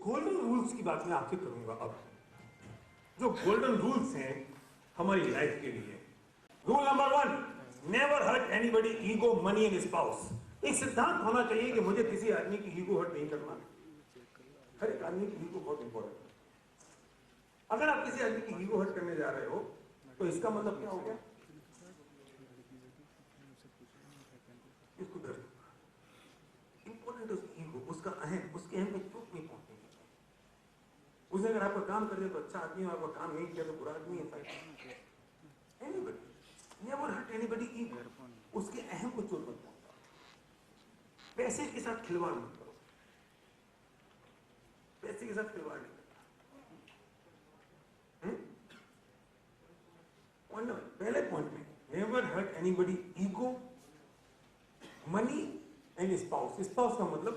Golden rules की बात मैं आपसे करूंगा अब। जो गोल्डन रूल्स हैं हमारी लाइफ के लिए। Rule number 1, never hurt anybody ego, money and spouse. एक सिद्धांत होना चाहिए कि मुझे किसी आदमी की ईगो हर्ट नहीं करना। हर एक आदमी की ईगो बहुत इंपॉर्टेंट है। अगर आप किसी आदमी की ईगो हर्ट करने जा रहे हो तो इसका मतलब क्या हो गया? इसको डर इंपॉर्टेंट है उसकी ईगो, उसका अहम, उसके अहम में चोट नहीं पहुंचेगी। उसने अगर आपका काम कर दिया तो अच्छा आदमी है, आपका काम नहीं किया तो बुरा आदमी है। Anybody never hurt anybody ego, उसके अहम को चोट मत पहुंचाओ। पैसे के साथ खिलवाड़ मत करो, पैसे के साथ खिलवाड़ नहीं करना। पहले पॉइंट में never hurt anybody ego, money and spouse. Spouse का मतलब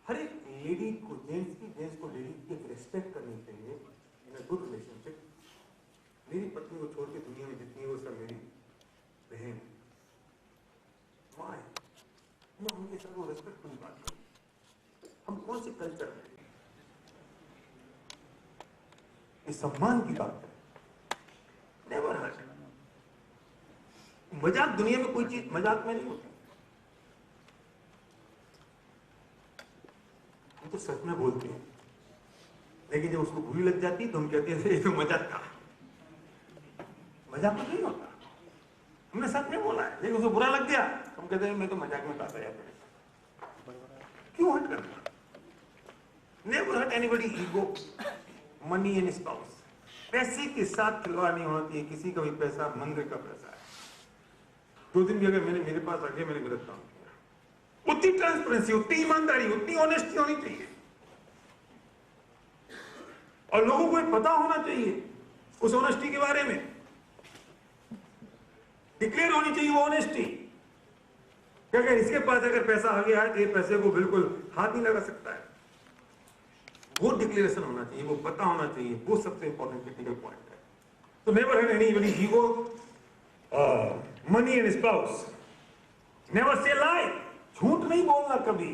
हर एक लेडी को, जेंट्स को लेडी की एक रिस्पेक्ट करनी चाहिए इन अ गुड रिलेशनशिप। मेरी पत्नी को छोड़ के दुनिया में जितनी है वो सब मेरी बहन माँ है, मैं उनके साथ वो रिस्पेक्टफुल बात करूँ। हम कौन से कल्चर में इस सम्मान की बात करें। Never hurt. मजाक, दुनिया में कोई चीज मजाक में नहीं होती। हम तो सच में बोलते हैं, लेकिन जब उसको बुरी लग जाती है तो हम कहते हैं ये तो मजाक था। मजाक में नहीं होता, हमने सच में बोला है, लेकिन उसको बुरा लग गया हम कहते हैं मैं तो मजाक में कहा था यार। क्यों हर्ट करना? Never hurt anybody ego, money and spouse. पैसे के साथ खिलवाड़ नहीं होना चाहिए। किसी का भी पैसा मंदिर का पैसा है। 2 दिन भी अगर मेरे पास रखे, मैंने गलत काम किया, उतनी ट्रांसपेरेंसी, उतनी ईमानदारी, उतनी ऑनेस्टी होनी चाहिए। और लोगों को पता होना चाहिए उस ऑनेस्टी के बारे में, डिक्लेयर होनी चाहिए वो ऑनेस्टी। अगर इसके पास अगर पैसा आ गया है तो ये पैसे को बिल्कुल हाथ नहीं लगा सकता है। वो डिक्लेरेशन होना चाहिए, वो पता होना चाहिए। वो सबसे इंपॉर्टेंट क्रिटिकल पॉइंट है। तो never hurt anybody ego, money and spouse. Never say lie. झूठ नहीं बोलना कभी।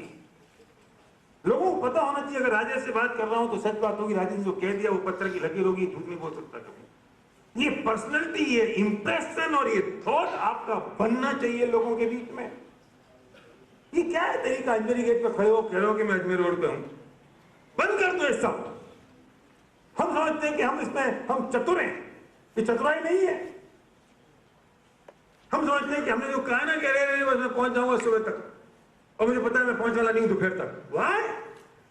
लोगों को पता होना चाहिए, अगर राजेश से बात कर रहा हूं तो सच बात होगी, राजेश ने जो कह दिया वो पत्थर की लकीर होगी, झूठ नहीं बोल सकता कभी। ये पर्सनैलिटी, ये इंप्रेशन और ये थॉट आपका बनना चाहिए लोगों के बीच में। ये क्या है तरीका? अजमेरी गेट पे खड़े हो कह रहे हो कि मैं अजमेर रोड पे हूं। बंद कर दो ये सब। हम समझते हैं कि हम इसमें हम चतुर हैं, ये चतुराई नहीं है। हम समझते हैं कि हमने जो कहा ना कह रहे बस मैं पहुंच जाऊंगा सुबह तक, और मुझे पता है मैं पहुंचने वाला नहीं हूं दोपहर तक। वाह!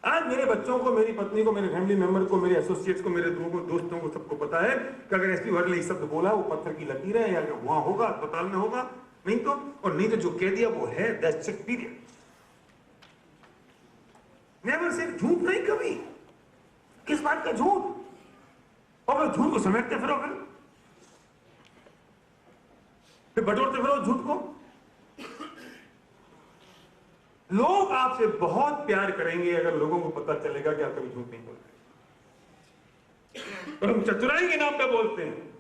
आज मेरे बच्चों को, मेरी पत्नी को, मेरे फैमिली मेंबर को, मेरे एसोसिएट्स को, मेरे दोस्तों को, सबको पता है कि अगर एसपी वर्ड ने शब्द बोला वो पत्थर की लकीर है, या वहां होगा अस्पताल में होगा, नहीं तो, और नहीं तो जो कह दिया वो है। That's it, period. Never say झूठ नहीं कभी। किस बात का झूठ? और झूठ को समेटते फिरो, फिर बटोरते फिरो झूठ को। लोग आपसे बहुत प्यार करेंगे अगर लोगों को पता चलेगा कि आप कभी झूठ नहीं बोलते। और हम चतुराई के नाम पे बोलते हैं,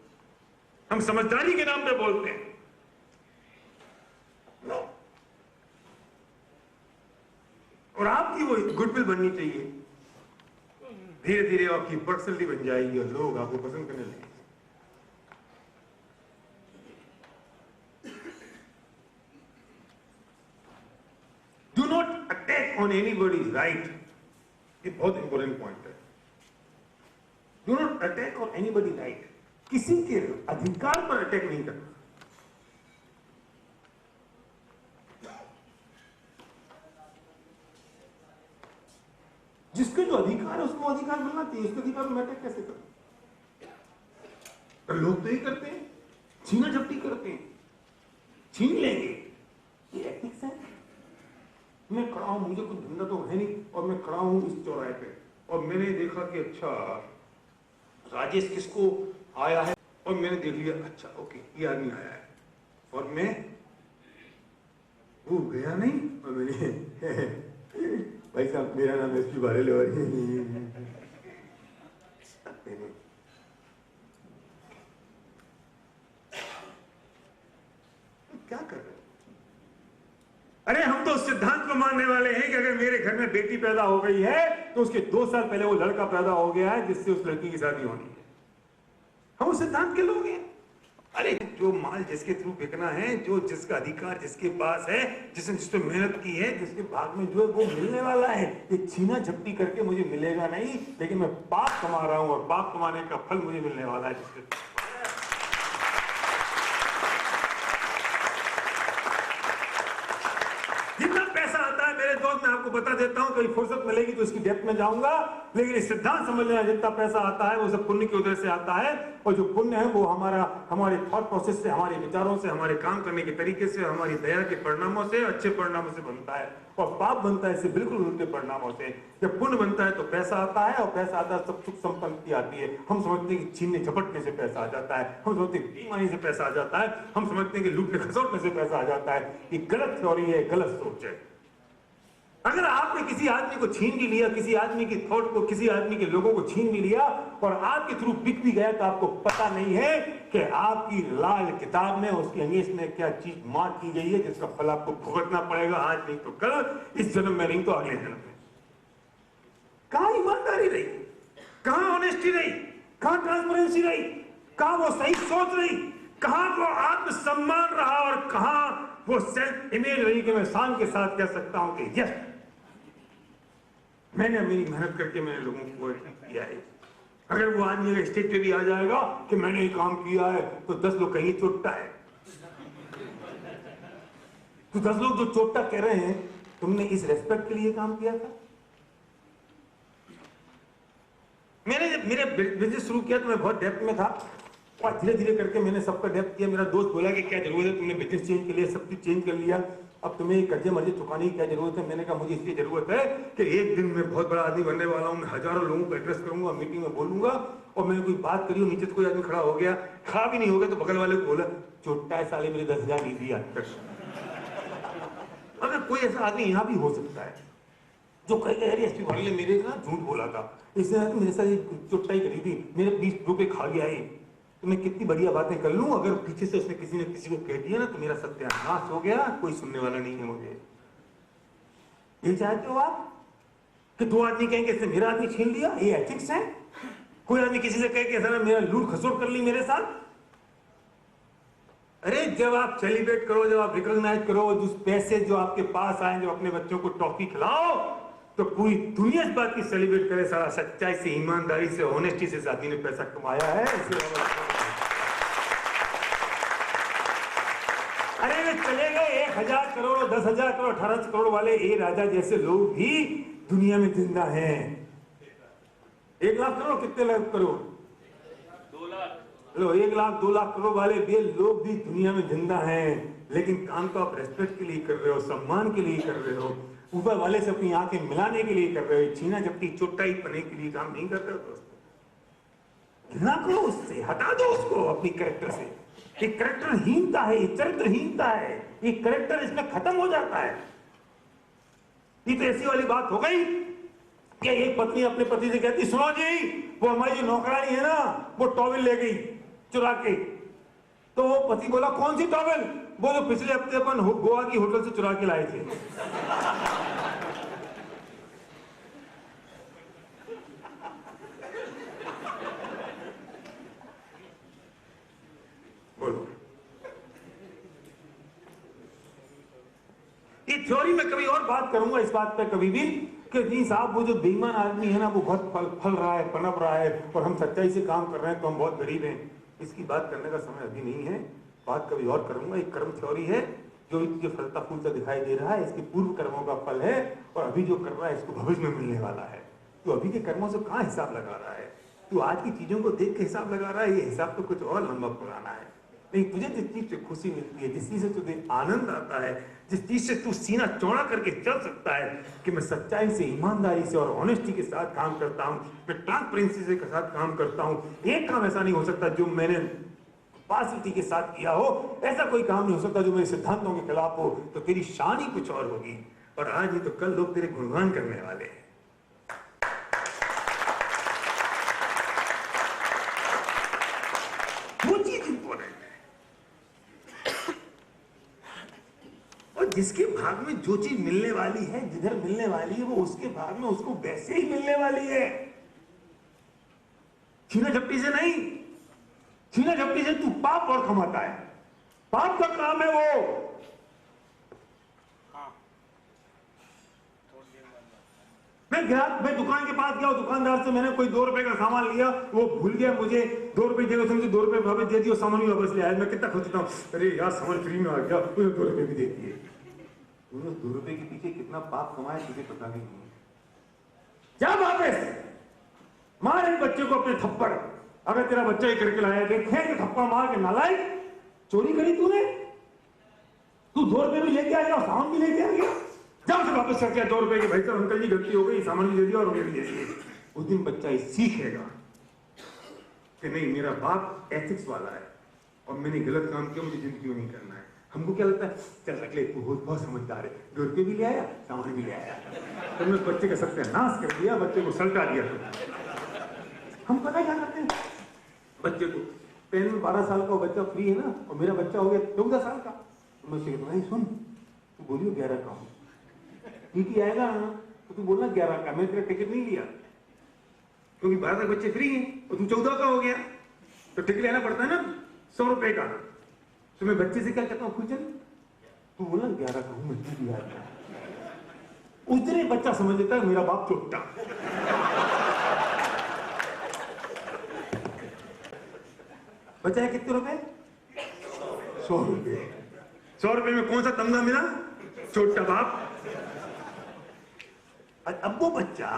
हम समझदारी के नाम पे बोलते हैं। नो। और आपकी वो गुडविल बननी चाहिए। धीरे धीरे आपकी पर्सनैलिटी बन जाएगी और लोग आपको पसंद करने लगेंगे। Do not attack on anybody's right. ये बहुत इंपॉर्टेंट पॉइंट है। Do not attack on anybody's right. किसी के अधिकार पर अटैक नहीं करना। जिसके जो अधिकार है उसको अधिकार मिलना चाहिए। उसके अधिकार में अटैक कैसे करें? लोग तो ही करते हैं, छीना झपटी करते हैं, छीन लेंगे। ये एथिक्स है? मैं खड़ा हूं, मुझे कुछ धंधा तो है नहीं, और मैं खड़ा हूं इस चौराहे पे, और मैंने देखा कि अच्छा राजेश किसको आया है, और मैंने देख लिया अच्छा ओके ये आदमी आया है, और मैं वो गया नहीं, और मैंने भाई साहब मेरा नाम एसपी बारेल है। क्या कर रहे हो? अरे हम तो उस सिद्धांत को मानने वाले हैं कि अगर मेरे घर में बेटी पैदा हो गई है तो उसके 2 साल पहले वो लड़का पैदा हो गया है जिससे उस लड़की की शादी होनी है। हम उस सिद्धांत के लोग हैं। अरे जो माल जिसके थ्रू बिकना है, जो जिसका अधिकार जिसके पास है, जिसने जिस पे मेहनत की है, जिसके भाग में जो है वो मिलने वाला है। ये छीना झपटी करके मुझे मिलेगा नहीं, लेकिन मैं पाप कमा रहा हूं और पाप कमाने का फल मुझे मिलने वाला है। जिसके जितना पैसा आता है मेरे दोस्त, मैं आपको बता देता हूं, कभी फुर्सत मिलेगी तो इसकी डेप्थ में जाऊंगा, लेकिन इस सिद्धांत समझ लेना, जितना पैसा आता है वो सब पुण्य की वजह से आता है, और जो पुण्य है वो हमारे थॉट प्रोसेस से, हमारे विचारों से, हमारे काम करने के तरीके से, हमारी दया के परिणामों से, अच्छे परिणामों से बनता है। और पाप बनता है इससे बिल्कुल उल्टे परिणामों से। जब पुण्य बनता है तो पैसा आता है, और पैसा आता है सब सुख संपत्ति आती है। हम समझते हैं कि छीनने झपटने से पैसा आ जाता है, हम समझते हैं बेईमानी से पैसा आ जाता है, हम समझते हैं कि लूटने खसोटने से पैसा आ जाता है। ये गलत थ्योरी है, गलत सोच है। अगर आपने किसी आदमी को छीन भी लिया, किसी आदमी की थॉट को, किसी आदमी के लोगों को छीन भी लिया और आपके थ्रू बिक भी गया, तो आपको पता नहीं है कि आपकी लाल किताब में उसके अंगेज में क्या चीज मार्क की गई है, जिसका फल आपको भुगतना पड़ेगा, आज नहीं तो कल, इस जन्म में नहीं तो अगले जन्म में। कहां ईमानदारी रही, कहां ऑनेस्टी रही, कहां ट्रांसपेरेंसी रही, कहां वो सही सोच रही, कहां वो आत्मसम्मान रहा, और कहां वो सेल्फ इमेज रही कि मैं शान के साथ कह सकता हूं कि यस, मैंने मेरी मेहनत करके मैंने लोगों को किया है। अगर वो आदमी स्टेज पे भी आ जाएगा कि मैंने ये काम किया है, तो 10 लोग कहीं चोट्टा है, तो 10 लोग जो चोट्टा कह रहे हैं, तुमने इस रेस्पेक्ट के लिए काम किया था। मैंने जब मेरे बिजनेस शुरू किया तो मैं बहुत डेप्थ में था, और धीरे धीरे करके मैंने सबका डेप्थ किया। मेरा दोस्त बोला कि क्या जरूरत है, तुमने बिजनेस चेंज कर लिया, सब कुछ चेंज कर लिया, अब तुम्हें कर्जे मर्जे चुकाने की क्या जरूरत है। मैंने कहा मुझे इसलिए जरूरत है कि एक दिन मैं बहुत बड़ा आदमी बनने वाला हूं, मैं हजारों लोगों को एड्रेस करूंगा, मीटिंग में बोलूंगा, और मैंने कोई बात करी, नीचे से कोई आदमी खड़ा हो गया, खड़ा भी नहीं हो गया, तो बगल वाले को बोला, चोट्टा है साले, मेरे 10,000 नहीं दिया। अगर कोई ऐसा आदमी यहाँ भी हो सकता है जो कहेगा अरे एसपी वाले ने मेरे साथ झूठ बोला था, इसने मेरे साथ चोट्टाई करी थी, मेरे 20 रुपए खा गया है, तो मैं कितनी बढ़िया बातें कर लूं, अगर पीछे से उसने किसी ने किसी को कह दिया ना तो मेरा सत्यानाश हो गया, कोई सुनने वाला नहीं है मुझे। ये चाहते हो आप कि 2 आदमी कहेंगे इसने मेरा आदमी छीन लिया, ये एथिक्स है? कोई आदमी किसी से कहे कि ऐसा मेरा लूट खसोट कर ली मेरे साथ। अरे जब आप सेलिब्रेट करो, जब आप रिकॉग्नाइज करो, जिस पैसे जो आपके पास आए, जब अपने बच्चों को टॉफी खिलाओ, तो पूरी दुनिया इस बात की सेलिब्रेट करे, सारा सच्चाई से, ईमानदारी से, ऑनेस्टी से आदमी ने पैसा कमाया है। अरे वे चले गए 1,000 करोड़, 10,000 करोड़, 18 करोड़ वाले ए राजा जैसे लोग भी दुनिया में जिंदा हैं। 1 लाख करोड़, कितने लाख करोड़? 2 लाख। लो 1 लाख 2 लाख करोड़ वाले भी लोग भी दुनिया में जिंदा हैं, लेकिन काम तो आप रेस्पेक्ट के लिए कर रहे हो, सम्मान के लिए कर रहे हो, ऊपर वाले से अपनी आंखें मिलाने के लिए कर रहे हो, छीना झपटी चोटाई पने के लिए काम नहीं कर रहे हो। दोस्तों ना करो, उससे हटा दो उसको अपनी कैरेक्टर से। ये कैरेक्टरहीनता है, ये चरित्रहीनता है, ये कैरेक्टर इसमें खत्म हो जाता है। ये तो ऐसी वाली बात हो गई कि एक पत्नी अपने पति से कहती, सुनो जी, वो हमारी जो नौकरानी है ना, वो टॉवेल ले गई चुरा के। तो वो पति बोला, कौन सी टॉवेल? वो जो पिछले हफ्ते अपन गोवा की होटल से चुरा के लाए थे। बोलो, ये थ्योरी में कभी और बात करूंगा इस बात पे कभी भी कि जी साहब, वो जो बेईमान आदमी है ना, वो बहुत फल रहा है, पनप रहा है, और हम सच्चाई से काम कर रहे हैं तो हम बहुत गरीब हैं। इसकी बात करने का समय अभी नहीं है, बात कभी और करूंगा। एक कर्म थ्योरी है जो इसके फलता फूलता दिखाई दे रहा है, इसके पूर्व कर्मों का फल है, और अभी जो कर रहा है इसको भविष्य में मिलने वाला है। तो अभी के कर्मों से कहाँ हिसाब लगा रहा है? तो आज की चीजों को देख के हिसाब लगा रहा है, ये हिसाब तो कुछ और लंबा पुराना है। नहीं, तुझे जिस चीज से खुशी मिलती है, जिस चीज से तुझे आनंद आता है, जिस चीज से तू सीना चौड़ा करके चल सकता है कि मैं सच्चाई से, ईमानदारी से और ऑनेस्टी के साथ काम करता हूं, मैं ट्रांसपेरेंसी से के साथ काम करता हूं, एक काम ऐसा नहीं हो सकता जो मैंने पार्सिटी के साथ किया हो, ऐसा कोई काम नहीं हो सकता जो मेरे सिद्धांतों के खिलाफ हो, तो तेरी शान ही कुछ और होगी। और आज ही तो कल लोग तेरे गुणगान करने वाले हैं। वो चीज इंपॉर्टेंट है। और जिसके भाग में जो चीज मिलने वाली है, जिधर मिलने वाली है, वो उसके भाग में उसको वैसे ही मिलने वाली है। छीना झपटी से नहीं, छीना झपटी से तू पाप और कमाता है, पाप का काम है वो। मैं दुकान के पास गया, दुकानदार से मैंने कोई 2 रुपए का सामान लिया, वो भूल गया मुझे 2 रुपए देगा, समझे 2 रुपए वापस दे दिया, सामान भी वापस ले आया। मैं कितना खुश था, अरे यार सामान फ्री में आ गया, मुझे 2 रुपए भी दे दिए। 2 रुपए के पीछे कितना पाप कमाया तुझे पता नहीं है। जा वापस मार इन बच्चे को अपने थप्पड़। अगर तेरा बच्चा ही करके लाया, देखे कि थप्पड़ मार के नालायक, चोरी करी तूने, तू 2 रुपए भी लेके आ गया, सामान भी लेके आ गया, जब से वापस करके 2 रुपए की, भाई साहब अंकल जी गलती हो गई, सामान भी दे दिया और रुपये भी दे दिए। उस दिन बच्चा ये सीखेगा कि नहीं, मेरा बाप एथिक्स वाला है और मैंने गलत काम किया, मुझे जिंदगी में नहीं करना है। हमको क्या लगता है, चल रख ले, तू बहुत समझदार है, 2 रुपये भी ले आया, सामान भी ले आया। तुमने बच्चे का सत्यानाश कर दिया, बच्चे को सल्टा दिया। हम पता क्या करते हैं, बच्चे को पेन में 12 साल का बच्चा फ्री है ना, और मेरा बच्चा हो गया 14 साल का, तो मैं कहता हूँ सुन, तू बोलियो 11 का हूँ, टीटी आएगा ना तो तू बोलना 11 का, मैं तेरा टिकट नहीं लिया, क्योंकि 12 तक बच्चे फ्री हैं और तू 14 का हो गया, तो टिकट लेना पड़ता है ना 100 रुपए का। तो मैं बच्चे से क्या कहता हूँ, खुद तू बोलना 11 का हूँ, मैं टीटी आएगा। उतने बच्चा समझ लेता है मेरा बाप चोट्टा। बचा है कितने रुपए, 100 रुपए। 100 रुपए में कौन सा तमगा मिला, छोटा बाप। अब वो बच्चा,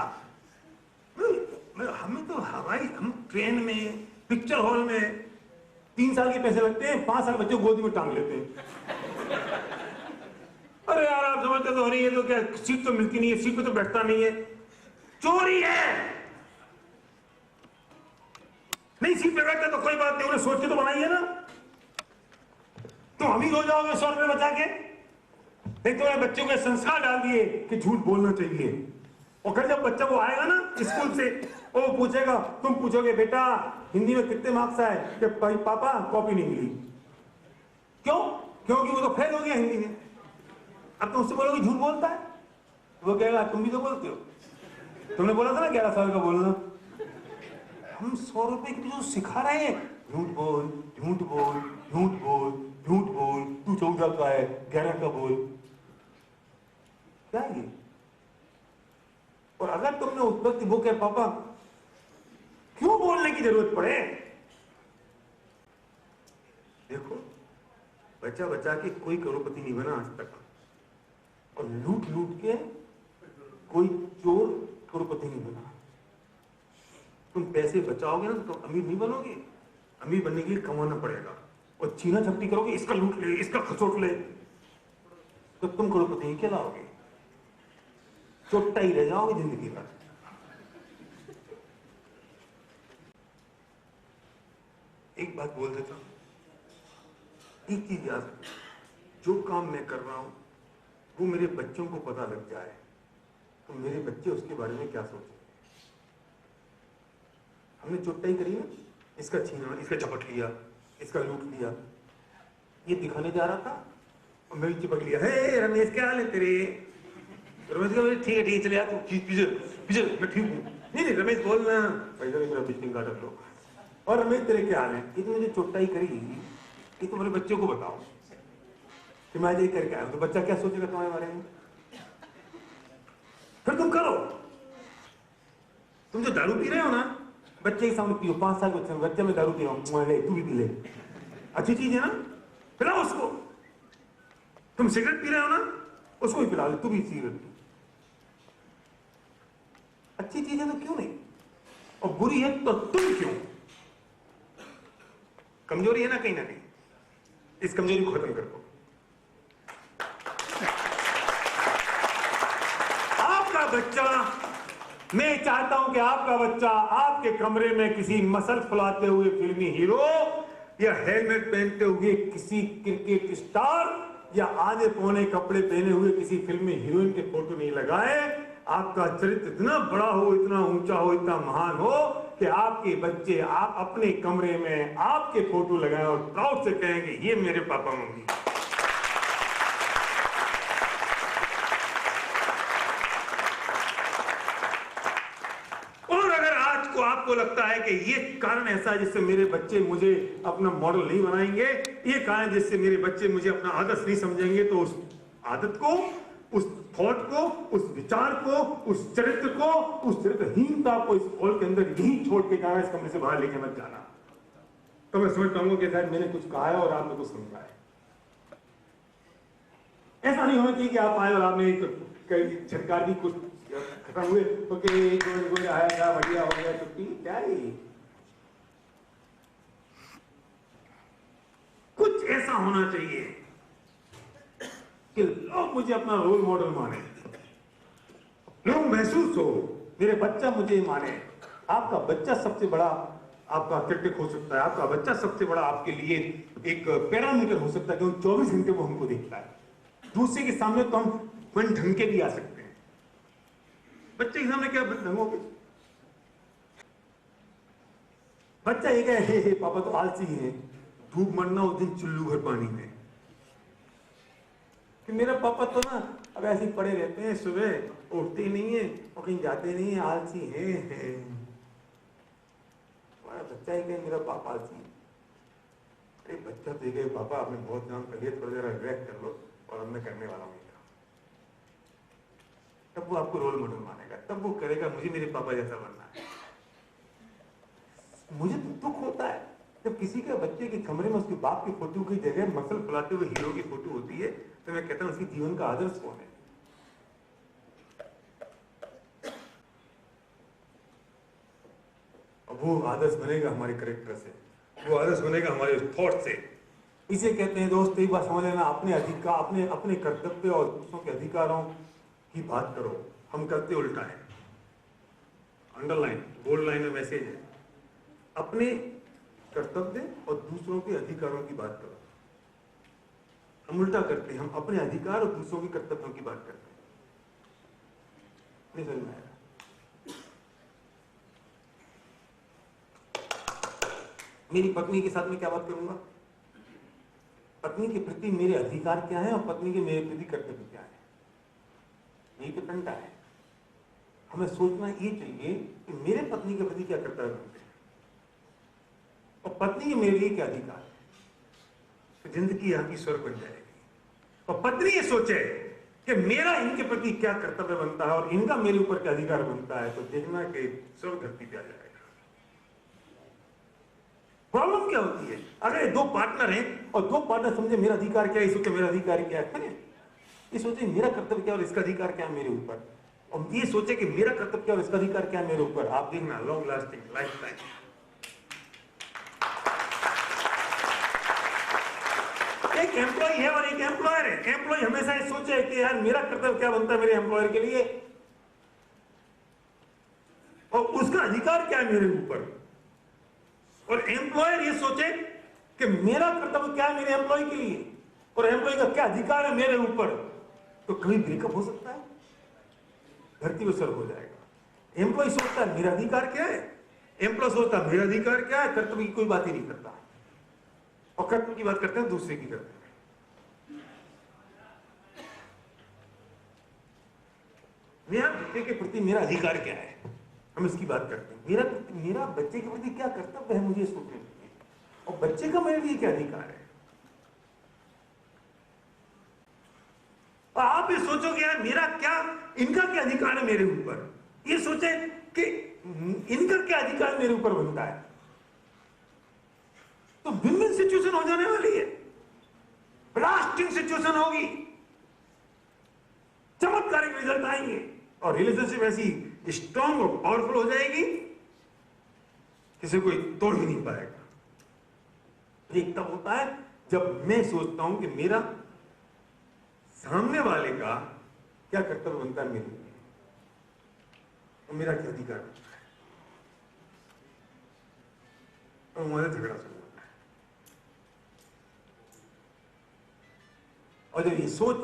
हमें तो हम ट्रेन में, पिक्चर हॉल में 3 साल के पैसे लगते हैं, 5 साल बच्चे गोदी में टांग लेते हैं। अरे यार आप समझते तो हो रही है, तो क्या सीट तो मिलती नहीं है, सीट पे तो बैठता नहीं है, चोरी है। नहीं सीट पे बैठता तो कोई बात नहीं, उन्हें सोच के तो बनाई है ना। तो अमीर हो जाओगे 100 रुपए बचा के। नहीं तो बच्चों के संस्कार डाल दिए कि झूठ बोलना चाहिए, और फिर जब बच्चा वो आएगा ना स्कूल से, वो पूछेगा, तुम पूछोगे बेटा हिंदी में कितने मार्क्स आए, कि पापा कॉपी नहीं मिली। क्यों? क्योंकि वो तो फेल हो गया हिंदी में। अब तुम उससे बोलोगे झूठ बोलता है, वो कहेगा तुम भी तो बोलते हो, तुमने बोला था ना 11 साल का बोलना। हम 100 रुपए के लिए सिखा रहे हैं, झूठ बोल, झूठ बोल, झूठ बोल, झूठ बोल, तू 14 का है, 11 का बोल। क्या ये? और अगर तुमने उत्पत्ति वो कहे पापा क्यों बोलने की जरूरत पड़े, देखो बचा बचा के कोई करोड़पति नहीं बना आज तक, और लूट लूट के कोई चोर करोड़पति नहीं बना। तुम पैसे बचाओगे ना तो अमीर नहीं बनोगे, अमीर बनने के लिए कमाना पड़ेगा, और छीना झपटी करोगे, इसका लूट ले, इसका खसोट ले, तो तुम करोड़पति नहीं कहलाओगे, चोट्टा ही रह जाओगे जिंदगी भर। एक बात बोल देता हूं, एक चीज याद रखो, जो काम मैं कर रहा हूं वो मेरे बच्चों को पता लग जाए तो मेरे बच्चे उसके बारे में क्या सोचेंगे। हमने चोट्टाई करी ना, इसका छीना, इसका झपट लिया, इसका लूट लिया, ये दिखाने जा रहा था और मैं भी चिपक लिया, हे रमेश क्या हाल है तेरे। रमेश का ठीक है चले यार, तू पीछे मैं ठीक हूँ। नहीं रमेश बोलना, भाई मेरा विजिटिंग कार्ड रख लो। और रमेश तेरे क्या हाल है, ये तो मुझे चोट्टाई करी, ये तो मेरे बच्चों को बताओ कि मैं ये करके आया हूं, तो बच्चा क्या सोचेगा तुम्हारे बारे में। फिर तुम करो, तुम जो दारू पी रहे हो ना, बच्चे के सामने पियो, 5 साल के बच्चे में दारू पी रहा हूं, ले तू भी पी ले, अच्छी चीज है ना, पिलाओ उसको। तुम सिगरेट पी रहे हो ना, उसको भी पिला ले, तू भी सिगरेट पी, अच्छी चीज है तो क्यों नहीं, और बुरी है तो तुम क्यों। कमजोरी है ना कहीं, इस कमजोरी को खत्म करो। आपका बच्चा, मैं चाहता हूं कि आपका बच्चा आपके कमरे में किसी मसल फुलाते हुए फिल्मी हीरो या हेलमेट पहनते हुए किसी क्रिकेट स्टार या आधे पौने कपड़े पहने हुए किसी फिल्मी हीरोइन के फोटो नहीं लगाए। आपका चरित्र इतना बड़ा हो, इतना ऊंचा हो, इतना महान हो कि आपके बच्चे आप अपने कमरे में आपके फोटो लगाएं और प्राउड से कहेंगे ये मेरे पापा मम्मी। तो आपको लगता है कि ये कारण ऐसा है जिससे मेरे बच्चे मुझे अपना मॉडल नहीं बनाएंगे, ये कारण जिससे मेरे बच्चे मुझे अपना आदर्श नहीं समझेंगे, तो उस आदत को, उस थॉट को, उस विचार को, उस चरित्र को, उस चरित्रहीनता को इस हॉल के अंदर यहीं छोड़ के जाना, इस कमरे से बाहर लेके मत जाना। तो मैं समझ पाऊंगा कि शायद मैंने कुछ कहा है और आपने कुछ समझा है। ऐसा नहीं होना चाहिए कि आप आए और आपने झटकार दी, कुछ खत्म हुए तो कोई आया क्या बढ़िया हो गया छुट्टी, क्या है कुछ ऐसा होना चाहिए कि लोग मुझे अपना रोल मॉडल माने, लोग महसूस हो मेरे बच्चा मुझे माने। आपका बच्चा सबसे बड़ा आपका क्रिटिक हो सकता है, आपका बच्चा सबसे बड़ा आपके लिए एक पैरामीटर हो सकता है, क्योंकि 24 घंटे वो हमको देखता है। दूसरे के सामने तो हम बन ढंग के भी आ सकते हैं, बच्चे के सामने क्या ढंगोगे? बच्चा ये कहे हे पापा तो आलसी है, धूप मरना उस दिन चुल्लू भर पानी में, कि मेरा पापा तो ना अब ऐसे ही पड़े रहते हैं, सुबह उठते ही नहीं है और कहीं जाते नहीं है, आलसी है। बच्चा ही कहे मेरा पापा आलसी है। अरे बच्चा तो कहे पापा आपने बहुत काम कर लिया, थोड़ा जरा रिलैक्स कर लो और अब मैं करने वाला हूँ। तब वो आपको रोल मॉडल मानेगा, तब वो करेगा मुझे मेरे पापा जैसा बनना है। मुझे तो दुख होता है जब किसी के बच्चे के कमरे में उसके बाप की फोटो की जगह मसल फुलाते हुए हीरो की फोटो होती है, तो मैं कहता हूं उसकी जीवन का आदर्श कौन है? वो आदर्श बनेगा हमारे करेक्टर से, वो आदर्श बनेगा हमारे थॉट से। इसे कहते हैं दोस्त, एक बार समझ लेना, अपने अधिकार, अपने कर्तव्य और दूसरों के अधिकारों की बात करो। हम करते उल्टा है। अंडरलाइन, बोल्ड लाइन में मैसेज है, अपने कर्तव्य और दूसरों के अधिकारों की बात करो। हम उल्टा करते हैं, हम अपने अधिकार और दूसरों के कर्तव्यों की बात करते हैं। नहीं समझ में आया? मेरी पत्नी के साथ में क्या बात करूंगा? पत्नी के प्रति मेरे अधिकार क्या है और पत्नी के मेरे प्रति कर्तव्य क्या है, यही तो टंटा है। हमें सोचना ये चाहिए कि मेरे पत्नी के प्रति क्या कर्तव्य बनते हैं और पत्नी के मेरे लिए क्या अधिकार है, तो जिंदगी यहाँ की स्वर्ग बन जाएगी। और पत्नी ये सोचे कि मेरा इनके प्रति क्या कर्तव्य बनता है और इनका मेरे ऊपर क्या अधिकार बनता है, तो देखना कि स्वर्ग धरती पे आ जाएगा। प्रॉब्लम क्या होती है? अगर दो पार्टनर हैं और दो पार्टनर समझे मेरा अधिकार क्या है, इस सोचे मेरा अधिकार क्या है, ये सोचे मेरा कर्तव्य क्या और इसका अधिकार क्या है मेरे ऊपर, और ये सोचे कि मेरा कर्तव्य क्या और इसका अधिकार क्या है मेरे ऊपर, आप देखना लॉन्ग लास्टिंग लाइफ टाइम। एक एम्प्लॉय है और एक एम्प्लॉयर है। एम्प्लॉय हमेशा ये सोचे कि यार मेरा कर्तव्य क्या बनता है मेरे एम्प्लॉयर के लिए और उसका अधिकार क्या है मेरे ऊपर, और एम्प्लॉयर ये सोचे कि मेरा कर्तव्य क्या है मेरे एम्प्लॉय के लिए और एम्प्लॉय का क्या अधिकार है मेरे ऊपर, तो कभी ब्रेकअप हो सकता है, धरती पे स्वर्ग हो जाएगा। एम्प्लॉय सोचता है मेरा अधिकार क्या है, एम्प्लॉय सोचता है मेरा अधिकार क्या है, कर्तव्य की कोई बात ही नहीं करता और कर्तव्य की बात करते हैं दूसरे की करते हैं। मेरा बच्चे के प्रति मेरा अधिकार क्या है, हम इसकी बात करते हैं। मेरा बच्चे के प्रति क्या कर्तव्य है, मुझे सोचना चाहिए, और बच्चे का मेरे लिए क्या अधिकार है। और आप ये सोचोगे यार मेरा क्या, इनका क्या अधिकार है मेरे ऊपर, ये सोचे कि इनका क्या अधिकार मेरे ऊपर बनता है, तो विन-विन सिचुएशन हो जाने वाली है, ब्लास्टिंग सिचुएशन होगी, चमत्कारिक रिजल्ट आएंगे और रिलेशनशिप ऐसी स्ट्रॉन्ग और पावरफुल हो जाएगी किसी कोई तोड़ ही नहीं पाएगा। एक तब होता है जब मैं सोचता हूं कि मेरा सामने वाले का क्या कर्तव्य बनता है मेरे लिए और मेरा क्या अधिकार बनता है, और हमारा झगड़ा शुरू होता है। और जब ये सोच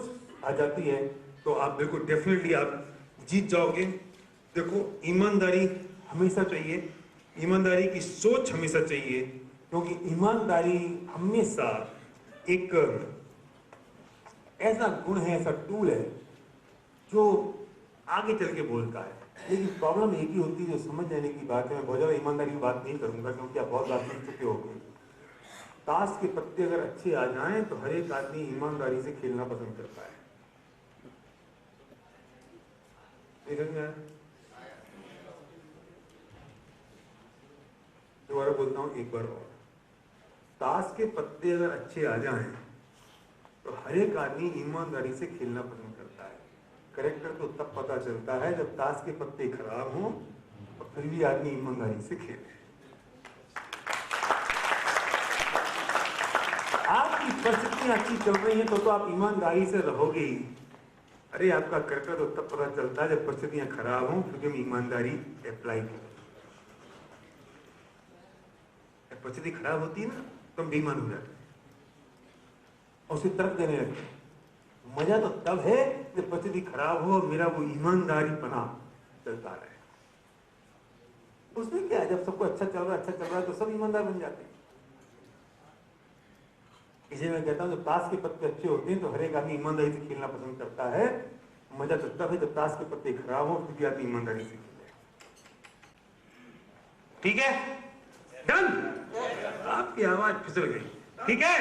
आ जाती है तो आप बिल्कुल डेफिनेटली आप जीत जाओगे। देखो ईमानदारी हमेशा चाहिए, ईमानदारी की सोच हमेशा चाहिए, क्योंकि ईमानदारी हमेशा एक ऐसा गुण है, ऐसा टूल है जो आगे चल के बोलता है। लेकिन प्रॉब्लम एक ही होती है जो समझ जाने की बात है। मैं बहुत ज्यादा ईमानदारी की बात नहीं करूंगा क्योंकि आप बहुत बात सीख चुके होंगे। ताश के पत्ते अगर अच्छे आ जाएं तो हर एक आदमी ईमानदारी से खेलना पसंद करता है। दोबारा बोलता हूं एक बार और, ताश के पत्ते अगर अच्छे आ जाएं तो हर एक आदमी ईमानदारी से खेलना पसंद करता है। करेक्टर तो तब पता चलता है जब ताश के पत्ते खराब हों और फिर भी आदमी ईमानदारी से खेले। आपकी परिस्थितियां अच्छी चल रही हैं तो आप ईमानदारी से रहोगे ही। अरे आपका करेक्टर तो तब पता चलता है जब परिस्थितियां खराब हों फिर भी ईमानदारी अप्लाई करें। परिस्थिति खराब होती है ना तो हम बेईमान हो जाते हैं और उसे तर्क देने लगते हैं। मजा तो तब है जब परिस्थिति खराब हो और मेरा वो ईमानदारी पना चलता रहे। उसमें क्या है, जब सबको अच्छा चल रहा है तो सब ईमानदार बन जाते हैं। इसलिए मैं कहता हूं जब ताश के पत्ते अच्छे होते हैं तो हर एक आदमी ईमानदारी से खेलना पसंद करता है। मजा तो तब है जब ताश के पत्ते खराब हो फिर भी आदमी ईमानदारी से खेले। ठीक है, डन। आपकी आवाज फिसल गई। ठीक है।